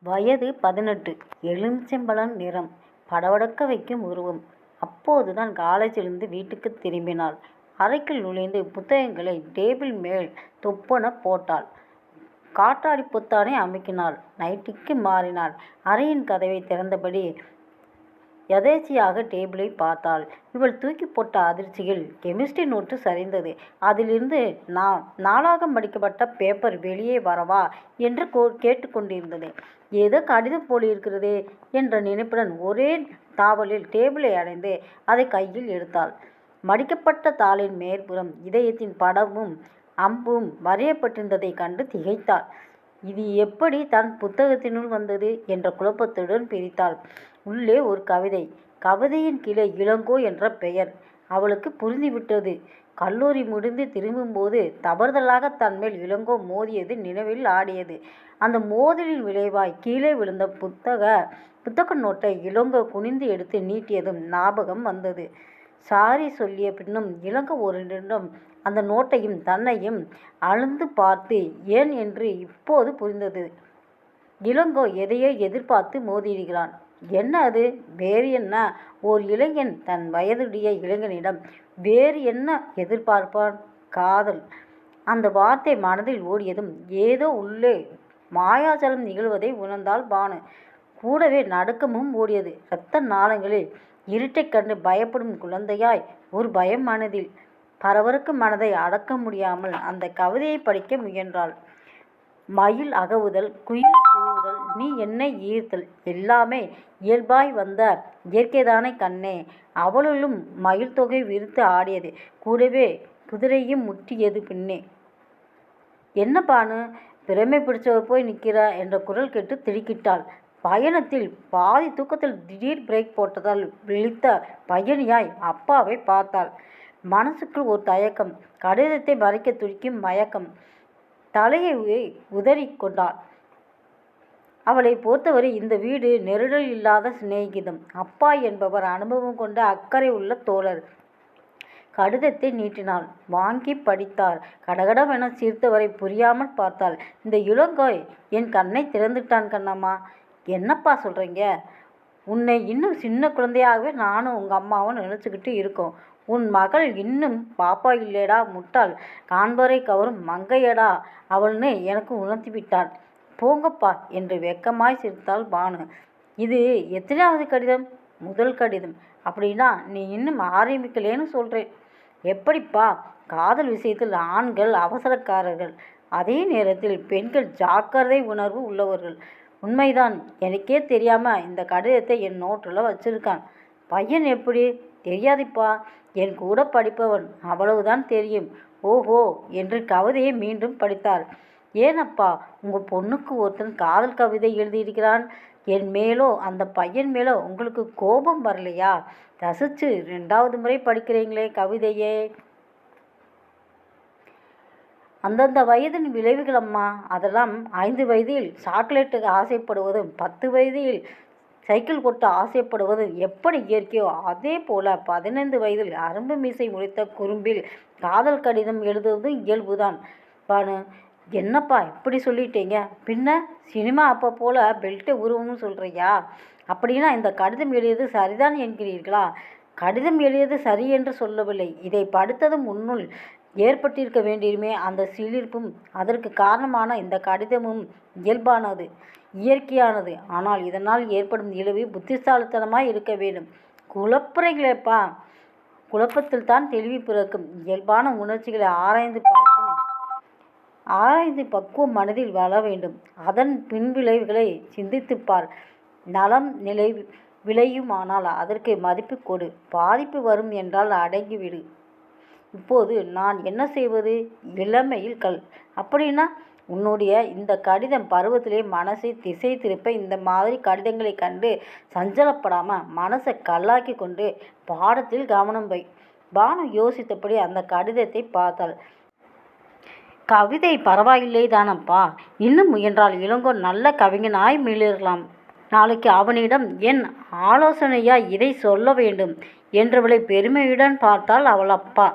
வயது 18. எலுமிச்சம்பழம் நிறம். படபடக்க வைக்கும் உருவம். அப்போதுதான் காலேஜிலிருந்து வீட்டுக்குத் திரும்பினாள். அறைக்குள் நுழைந்து புத்தகங்களை டேபிள் மேல் தொப்பென போட்டாள். காற்றாடி பொத்தானை அமுக்கினாள். நைட்டிக்கு மாறினாள். அறையின் கதவைத் திறந்தபடி யதேச்சையாக டேபிளை பார்த்தாள். இவள் தூக்கி போட்ட அதிர்ச்சியில் கெமிஸ்ட்ரி நோட்டு சரிந்தது. அதிலிருந்து நாளாகம் மடிக்கப்பட்ட பேப்பர் வெளியே வரவா என்று கேட்டுக்கொண்டிருந்தது. ஏதோ கடிதம் போலிருக்கிறதே என்ற நினைப்புடன் ஒரே தாவலில் டேபிளை அடைந்து அதை கையில் எடுத்தாள். மடிக்கப்பட்ட தாளின் மேற்புறம் இதயத்தின் படமும் அம்பும் வரையப்பட்டிருந்ததைக் கண்டு திகைத்தாள். இது எப்படி தன் புத்தகத்தினுள் வந்தது என்ற குழப்பத்துடன் பிரித்தாள். உள்ளே ஒரு கவிதை. கவிதையின் கீழே இளங்கோ என்ற பெயர். அவளுக்கு புரிந்துவிட்டது. கல்லூரி முடிந்து திரும்பும்போது தவறுதலாக தன்மேல் இளங்கோ மோதியது நினைவில் ஆடியது. அந்த மோதலின் விளைவாய் கீழே விழுந்த புத்தக நோட்டை இளங்கோ குனிந்து எடுத்து நீட்டியதும் ஞாபகம் வந்தது. சாரி சொல்லிய பின்னும் இளங்கோ ஒரு நிமிடம் அந்த நோட்டையும் தன்னையும் அழுந்து பார்த்து ஏன் என்று இப்போது புரிந்தது. இளங்கோ எதையோ எதிர்பார்த்து மோதிடுகிறான். என்ன அது? வேறு என்ன? ஓர் இளைஞன் தன் வயதுடைய இளைஞனிடம் வேறு என்ன எதிர்பார்ப்பான்? காதல். அந்த வார்த்தை மனதில் ஓடியதும் ஏதோ உள்ளே மாயாஜலம் நிகழ்வதை உணர்ந்தாள் பானு. கூடவே நடுக்கமும் ஓடியது. இரத்த நாளங்களில் இருட்டைக் கண்டு பயப்படும் குழந்தையாய் ஒரு பயம் மனதில். பரபரக்கும் மனதை அடக்க முடியாமல் அந்த கவிதையை படிக்க முயன்றாள். மயில் அகவுதல், குயில் கூவுதல், நீ என்னை ஈர்த்தல் எல்லாமே இயல்பாய் வந்த இயற்கைதானே கண்ணே. அவளும் மயில் தொகை விரித்து ஆடியது. கூடவே குதிரையும் முட்டியது பின்னே. என்ன பானு, பிரமை பிடிச்சவ போய் நிற்கிறா என்ற குரல் கேட்டு திடுக்கிட்டாள். பயணத்தில் பாதி தூக்கத்தில் திடீர் பிரேக் போட்டதால் விழித்த பயணியாய் அப்பாவை பார்த்தாள். மனசுக்குள் ஒரு தயக்கம். கடிதத்தை மறைக்க துடிக்கும் மயக்கம். தலையை உதறி கொண்டாள். அவளை பொறுத்தவரை இந்த வீடு நெருடல் இல்லாத சிநேகிதம். அப்பா என்பவர் அனுபவம் கொண்ட அக்கறை உள்ள தோழர். கடிதத்தை நீட்டினாள். வாங்கி படித்தார். கடகடவென சிரித்தவரை புரியாமல் பார்த்தாள். இந்த இளங்கோய் என் கண்ணை திறந்துட்டான் கண்ணம்மா. என்னப்பா சொல்கிறீங்க? உன்னை இன்னும் சின்ன குழந்தையாகவே நானும் உங்கள் அம்மாவும் நினச்சிக்கிட்டு இருக்கோம். உன் மகள் இன்னும் பாப்பா இல்லையடா முட்டாள். காண்பரை கவரும் மங்கையடா அவள்னு எனக்கு உணர்த்தி விட்டான். போங்கப்பா என்று வெக்கமாய் சிரித்தாள் பானு. இது எத்தனாவது கடிதம்? முதல் கடிதம். அப்படின்னா நீ இன்னும் ஆரம்பிக்கலேன்னு சொல்கிறேன். எப்படிப்பா? காதல் விஷயத்தில் ஆண்கள் அவசரக்காரர்கள். அதே நேரத்தில் பெண்கள் ஜாக்கிரதை உணர்வு உள்ளவர்கள். உண்மைதான். எனக்கே தெரியாமல் இந்த கடிதத்தை என் நோட்டில் வச்சிருக்கான். பையன் எப்படி? தெரியாதுப்பா. என் கூட படிப்பவன். அவ்வளவுதான் தெரியும். ஓஹோ என்று கவிதையை மீண்டும் படித்தார். ஏனப்பா, உங்கள் பொண்ணுக்கு ஒருத்தன் காதல் கவிதை எழுதியிருக்கிறான். என் மேலோ அந்த பையன் மேலோ உங்களுக்கு கோபம் வரலையா? ரசிச்சு 2வது முறை படிக்கிறீங்களே கவிதையே. அந்தந்த வயதின் விளைவுகள் அம்மா. அதெல்லாம் 5 வயதில் சாக்லேட்டுக்கு ஆசைப்படுவதும் 10 வயதில் சைக்கிள் ஓட்ட ஆசைப்படுவதும் எப்படி இயற்கையோ அதே போல 15 வயதில் அரும்பு மீசை முளைத்த குறும்பில் காதல் கடிதம் எழுதுவதும் இயல்புதான். பானு, என்னப்பா இப்படி சொல்லிட்டீங்க? பின்ன சினிமா அப்போ போல பெல்ட்டை உருவம்னு சொல்கிறியா? அப்படின்னா இந்த கடிதம் எழுதியது சரிதான் என்கிறீர்களா? கடிதம் எழுதியது சரி என்று சொல்லவில்லை. இதை படித்ததும் முன்னுள் ஏற்பட்டிருக்க வேண்டியுமே அந்த சிலிர்ப்பும் அதற்கு காரணமான இந்த கடிதமும் இயல்பானது, இயற்கையானது. ஆனால் இதனால் ஏற்படும் இழிவு புத்திசாலித்தனமாய் இருக்க வேண்டும். குழப்பறீங்களேப்பா. குழப்பத்தில் தான் தெளிவு பிறக்கும். இயல்பான உணர்ச்சிகளை ஆராய்ந்து பக்குவம் மனதில் வளர வேண்டும். அதன் பின்விளைவுகளை சிந்தித்துப்பார். நலம் விளையுமானால் அதற்கு மதிப்பு கொடு. பாதிப்பு வரும் என்றால் அடங்கிவிடு. இப்போது நான் என்ன செய்வது? இளமையில் அப்படின்னா உன்னுடைய இந்த கடிதம் பருவத்திலே மனசை திசை திருப்ப இந்த மாதிரி கடிதங்களை கண்டு சஞ்சலப்படாமல் மனசை கல்லாக்கி கொண்டு பாடத்தில் கவனம் வை. பானு யோசித்தபடி அந்த கடிதத்தை பார்த்தாள். கவிதை பரவாயில்லை தானப்பா. இன்னும் முயன்றால் இளங்கோ நல்ல கவிஞனாய் மிளிரலாம். நாளைக்கு அவனிடம் என் ஆலோசனையாய் இதை சொல்ல வேண்டும் என்றவளை பெருமையுடன் பார்த்தாள் அவள் அப்பா.